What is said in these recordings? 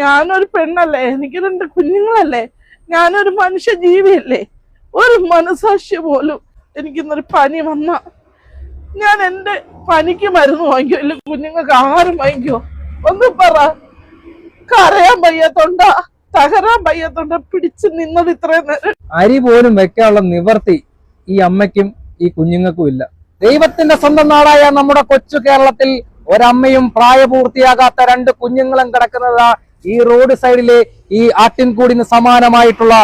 ഞാനൊരു പെണ്ണല്ലേ, എനിക്ക് രണ്ട് കുഞ്ഞുങ്ങളല്ലേ, ഞാനൊരു മനുഷ്യ ജീവിയല്ലേ. ഒരു മനസാക്ഷി പോലും എനിക്കിന്നൊരു പനി വന്ന ഞാൻ എന്റെ പനിക്ക് മരുന്ന് വാങ്ങിക്കോ, ഇല്ല കുഞ്ഞുങ്ങൾക്ക് ആഹാരം വാങ്ങിക്കോ? ഒന്ന് പറ. കരയാൻ വയ്യാത്തോണ്ട, തകരാൻ വയ്യാത്തോണ്ട പിടിച്ചു നിന്നത് ഇത്രയും നേരം. അരി പോലും വെക്കാനുള്ള നിവർത്തി ഈ അമ്മയ്ക്കും ഈ കുഞ്ഞുങ്ങൾക്കും ഇല്ല. ദൈവത്തിന്റെ സ്വന്തം നാടായ നമ്മുടെ കൊച്ചു കേരളത്തിൽ ഒരമ്മയും പ്രായപൂർത്തിയാകാത്ത രണ്ട് കുഞ്ഞുങ്ങളും കിടക്കുന്നത് ഈ റോഡ് സൈഡിലെ ഈ ആട്ടിൻകൂടിന് സമാനമായിട്ടുള്ള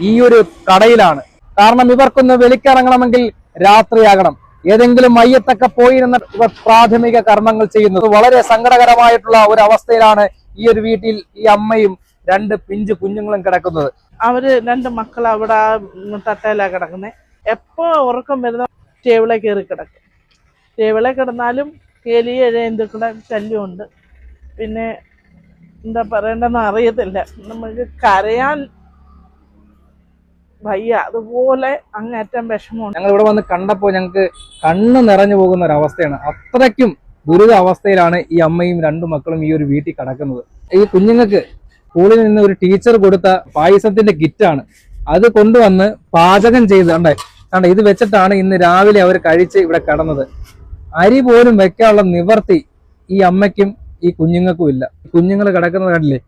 ഈ ഒരു കടയിലാണ്. കാരണം ഇവർക്കൊന്ന് വെളിക്കിറങ്ങണമെങ്കിൽ രാത്രിയാകണം. ഏതെങ്കിലും മയ്യത്തൊക്കെ പോയിരുന്ന ഇവർ പ്രാഥമിക കർമ്മങ്ങൾ ചെയ്യുന്നത്. വളരെ സങ്കടകരമായിട്ടുള്ള ഒരു അവസ്ഥയിലാണ് ഈ ഒരു വീട്ടിൽ ഈ അമ്മയും രണ്ട് പിഞ്ചു കുഞ്ഞുങ്ങളും കിടക്കുന്നത്. അവര് രണ്ട് മക്കൾ അവിടെ തട്ടയിലാ കിടക്കുന്നത്. എപ്പോ ഉറക്കം വരുന്ന ടേബിളെ കയറി കിടക്കും. ടേബിളെ കിടന്നാലും എലി എഴുതുക്കളുടെ ശല്യമുണ്ട്. പിന്നെ എന്താ പറയണ്ടെന്ന് അറിയത്തില്ല. നമുക്ക് കരയാൻ വയ്യ, അതുപോലെ അങ്ങേറ്റം വിഷമമുണ്ട്. ഞങ്ങൾ ഇവിടെ വന്ന് കണ്ടപ്പോൾ ഞങ്ങൾക്ക് കണ്ണ് നിറഞ്ഞു പോകുന്ന ഒരു അവസ്ഥയാണ്. അത്രയ്ക്കും ദുരിത അവസ്ഥയിലാണ് ഈ അമ്മയും രണ്ടു മക്കളും ഈ ഒരു വീട്ടിൽ കിടക്കുന്നത്. ഈ കുഞ്ഞുങ്ങൾക്ക് സ്കൂളിൽ നിന്ന് ഒരു ടീച്ചർ കൊടുത്ത പായസത്തിന്റെ കിറ്റാണ്. അത് കൊണ്ടുവന്ന് പാചകം ചെയ്ത് കണ്ടേ ഇത് വെച്ചിട്ടാണ് ഇന്ന് രാവിലെ അവർ കഴിച്ച് ഇവിടെ കിടന്നത്. അരി പോലും വെക്കാനുള്ള നിവർത്തി ഈ അമ്മയ്ക്കും ഈ കുഞ്ഞുങ്ങൾക്കും ഇല്ല. കുഞ്ഞുങ്ങൾ കിടക്കുന്നത് കണ്ടില്ലേ?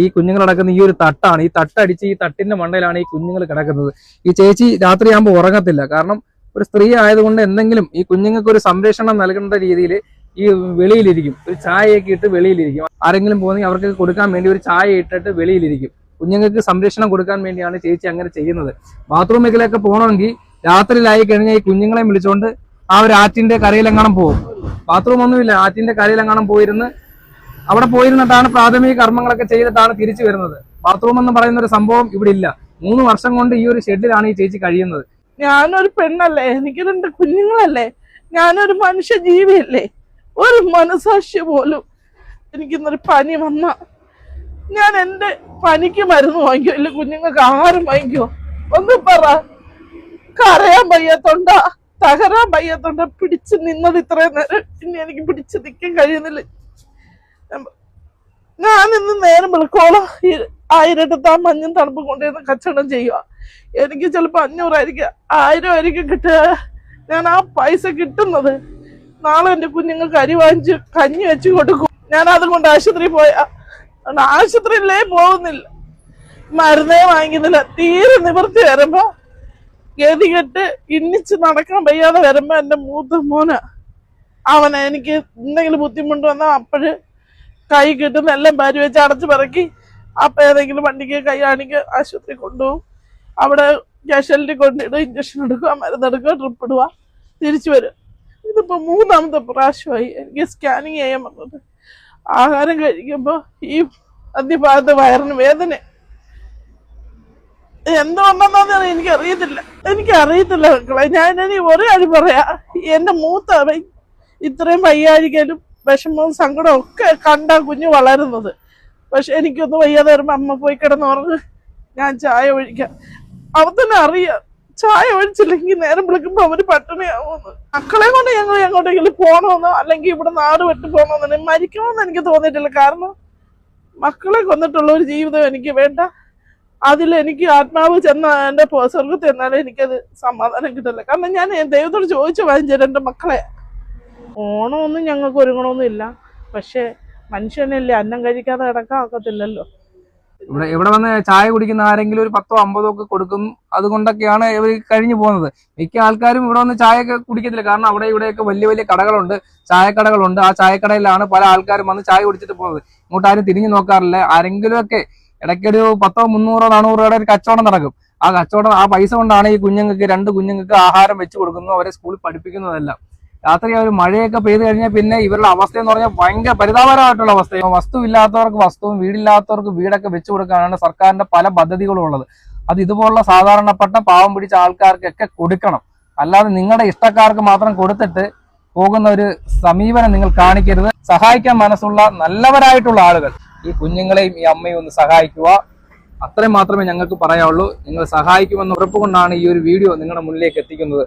ഈ കുഞ്ഞുങ്ങൾ കിടക്കുന്ന ഈ ഒരു തട്ടാണ്. ഈ തട്ടടിച്ച് ഈ തട്ടിന്റെ മണ്ടയിലാണ് ഈ കുഞ്ഞുങ്ങൾ കിടക്കുന്നത്. ഈ ചേച്ചി രാത്രിയാകുമ്പോൾ ഉറങ്ങത്തില്ല. കാരണം ഒരു സ്ത്രീ ആയതുകൊണ്ട് എന്തെങ്കിലും ഈ കുഞ്ഞുങ്ങൾക്ക് ഒരു സംരക്ഷണം നൽകേണ്ട രീതിയിൽ ഈ വെളിയിലിരിക്കും. ഒരു ചായയൊക്കെ ഇട്ട് വെളിയിലിരിക്കും. ആരെങ്കിലും പോകുന്നെങ്കിൽ അവർക്ക് കൊടുക്കാൻ വേണ്ടി ഒരു ചായ ഇട്ടിട്ട് വെളിയിലിരിക്കും. കുഞ്ഞുങ്ങൾക്ക് സംരക്ഷണം കൊടുക്കാൻ വേണ്ടിയാണ് ചേച്ചി അങ്ങനെ ചെയ്യുന്നത്. ബാത്റൂമിലേക്കൊക്കെ പോകണമെങ്കിൽ രാത്രിയിലായി കഴിഞ്ഞാൽ ഈ കുഞ്ഞുങ്ങളെ വിളിച്ചുകൊണ്ട് ആ ഒരു ആറ്റിന്റെ കരയിലെങ്ങാനും പോകും. ബാത്റൂം ഒന്നുമില്ല, ആറ്റിന്റെ കരയിലെങ്ങാനും പോയിരുന്ന് അവിടെ പോയിരുന്നിട്ടാണ് പ്രാഥമിക കർമ്മങ്ങളൊക്കെ ചെയ്തിട്ടാണ് തിരിച്ചു വരുന്നത്. ബാത്റൂം എന്ന് പറയുന്ന ഒരു സംഭവം ഇവിടെ ഇല്ല. 3 വർഷം കൊണ്ട് ഈ ഒരു ഷെഡിലാണ് ഈ ചേച്ചി കഴിയുന്നത്. ഞാനൊരു പെണ്ണല്ലേ, എനിക്ക് രണ്ട് കുഞ്ഞുങ്ങളല്ലേ, ഞാനൊരു മനുഷ്യ ജീവിയല്ലേ. ഒരു മനസാക്ഷി പോലും എനിക്കിന്നൊരു പനി വന്ന ഞാൻ എന്റെ പനിക്ക് മരുന്ന് വാങ്ങിക്കോ, ഇല്ല കുഞ്ഞുങ്ങൾക്ക് ആഹാരം വാങ്ങിക്കോ? ഒന്ന് പറ. കരയാൻ വയ്യാത്തോണ്ട, തകരാൻ വയ്യാത്തോണ്ട പിടിച്ചു നിന്നത് ഇത്രയും നേരം. ഇനി എനിക്ക് പിടിച്ചു നിൽക്കാൻ കഴിയുന്നില്ല. ഞാൻ ഇന്ന് നേരം വിളിക്കോളാം 1000 മഞ്ഞും തണുപ്പ് കൊണ്ടുവന്ന് കച്ചവടം ചെയ്യുക. എനിക്ക് ചിലപ്പോൾ 500 ആയിരിക്കും, 1000 ആയിരിക്കും കിട്ടുക. ഞാൻ ആ പൈസ കിട്ടുന്നത് നാളെ എന്റെ കുഞ്ഞുങ്ങൾക്ക് അരി വാങ്ങിച്ച് കഞ്ഞി വെച്ച് കൊടുക്കും. ഞാൻ അതുകൊണ്ട് ആശുപത്രി പോയാ ആശുപത്രിയിലേ പോകുന്നില്ല, മരുന്നേ വാങ്ങിക്കുന്നില്ല. തീരെ നിവൃത്തി വരുമ്പോ ഗതികെട്ട് ഇന്നിച്ച് നടക്കാൻ വയ്യാതെ വരുമ്പോ എന്റെ മൂത്ത മോന് അവനെ എനിക്ക് എന്തെങ്കിലും ബുദ്ധിമുട്ട് വന്നാൽ അപ്പോഴ് കൈ കിട്ടുന്ന എല്ലാം ഭാര്യ വെച്ച് അടച്ചു പറക്കി അപ്പൊ ഏതെങ്കിലും വണ്ടിക്ക് കൈ കാണിക്ക് ആശുപത്രി കൊണ്ടുപോകും. അവിടെ കാഷ്വാലിറ്റി കൊണ്ടിടുക, ഇഞ്ചക്ഷൻ എടുക്കുക, മരുന്നെടുക്കുക, ട്രിപ്പ് ഇടുക, തിരിച്ചു വരും. ഇതിപ്പോ 3ാമത്തെ പ്രാവശ്യമായി എനിക്ക് സ്കാനിങ് ചെയ്യാൻ പറഞ്ഞത്. ആഹാരം കഴിക്കുമ്പോ ഈ അന്ത്യഭാഗത്ത് വയറിന് വേദന എന്തുകൊണ്ടെന്നാ എനിക്കറിയത്തില്ല മക്കളെ. ഞാൻ ഇനി ഒരു കാര്യം പറയാ, എന്റെ മൂത്ത ഇത്രയും വയ്യാഴിക്കലും വിഷമവും സങ്കടവും ഒക്കെ കണ്ടാ കുഞ്ഞു വളരുന്നത്. പക്ഷെ എനിക്കൊന്നും വയ്യാതെ വരുമ്പോ അമ്മ പോയി കിടന്നുറങ്ങ്, ഞാൻ ചായ ഒഴിക്കാം. അവർ തന്നെ അറിയാം ചായ ഒഴിച്ചില്ലെങ്കിൽ നേരം വിളിക്കുമ്പോ അവര് പട്ടിണിയാവുമെന്ന്. മക്കളെ കൊണ്ട് ഞങ്ങൾ എങ്ങോട്ടെങ്കിലും പോകണമെന്നോ അല്ലെങ്കിൽ ഇവിടെ നാട് വിട്ട് പോകണമെന്നോ മരിക്കണമെന്ന് എനിക്ക് തോന്നിയിട്ടില്ല. കാരണം മക്കളെ കൊന്നിട്ടുള്ള ഒരു ജീവിതം എനിക്ക് വേണ്ട. അതിലെനിക്ക് ആത്മാവ് ചെന്ന എന്റെ സ്വർഗത്തിൽ എന്നാലും എനിക്കത് സമാധാനം കിട്ടില്ല. കാരണം ഞാൻ ദൈവത്തോട് ചോദിച്ചു വാങ്ങിച്ചത് എന്റെ മക്കളെ. ഓണമൊന്നും ഞങ്ങൾക്ക് ഒരുങ്ങണമൊന്നും ഇല്ല, പക്ഷെ മനുഷ്യനല്ലേ അന്നം കഴിക്കാതെ കിടക്കാൻ ഒക്കത്തില്ലല്ലോ. ഇവിടെ വന്ന് ചായ കുടിക്കുന്ന ആരെങ്കിലും ഒരു 10ഓ 50ഓ ഒക്കെ കൊടുക്കും. അതുകൊണ്ടൊക്കെയാണ് ഇവർ കഴിഞ്ഞു പോകുന്നത്. മിക്ക ആൾക്കാരും ഇവിടെ വന്ന് ചായയൊക്കെ കുടിക്കത്തില്ല. കാരണം അവിടെ ഇവിടെയൊക്കെ വലിയ വലിയ കടകളുണ്ട്, ചായക്കടകളുണ്ട്. ആ ചായക്കടയിലാണ് പല ആൾക്കാരും വന്ന് ചായ കുടിച്ചിട്ട് പോകുന്നത്. ഇങ്ങോട്ട് ആരും തിരിഞ്ഞു നോക്കാറില്ല. ആരെങ്കിലും ഒക്കെ ഇടയ്ക്കൊരു 10ഓ 300ഓ 400 ഒരു കച്ചവടം നടക്കും. ആ പൈസ കൊണ്ടാണ് ഈ കുഞ്ഞുങ്ങൾക്ക് 2 കുഞ്ഞുങ്ങൾക്ക് ആഹാരം വെച്ച് കൊടുക്കുന്നു, അവരെ സ്കൂളിൽ പഠിപ്പിക്കുന്നതെല്ലാം. രാത്രി ഒരു മഴയൊക്കെ പെയ്ത് കഴിഞ്ഞാൽ പിന്നെ ഇവരുടെ അവസ്ഥ എന്ന് പറഞ്ഞാൽ ഭയങ്കര പരിതാപകരമായിട്ടുള്ള അവസ്ഥയാണ്. വസ്തു ഇല്ലാത്തവർക്ക് വസ്തുവും വീടില്ലാത്തവർക്ക് വീടൊക്കെ വെച്ചു കൊടുക്കാനാണ് സർക്കാരിന്റെ പല പദ്ധതികളും ഉള്ളത്. അത് ഇതുപോലുള്ള സാധാരണപ്പെട്ട പാവം പിടിച്ച ആൾക്കാർക്കൊക്കെ കൊടുക്കണം. അല്ലാതെ നിങ്ങളുടെ ഇഷ്ടക്കാർക്ക് മാത്രം കൊടുത്തിട്ട് പോകുന്ന ഒരു സമീപനം നിങ്ങൾ കാണിക്കരുത്. സഹായിക്കാൻ മനസ്സുള്ള നല്ലവരായിട്ടുള്ള ആളുകൾ ഈ കുഞ്ഞുങ്ങളെയും ഈ അമ്മയും ഒന്ന് സഹായിക്കുക. അത്രയും മാത്രമേ ഞങ്ങൾക്ക് പറയാനുള്ളൂ. നിങ്ങൾ സഹായിക്കുമെന്ന് ഉറപ്പ് കൊണ്ടാണ് ഈ ഒരു വീഡിയോ നിങ്ങളുടെ മുന്നിലേക്ക് എത്തിക്കുന്നത്.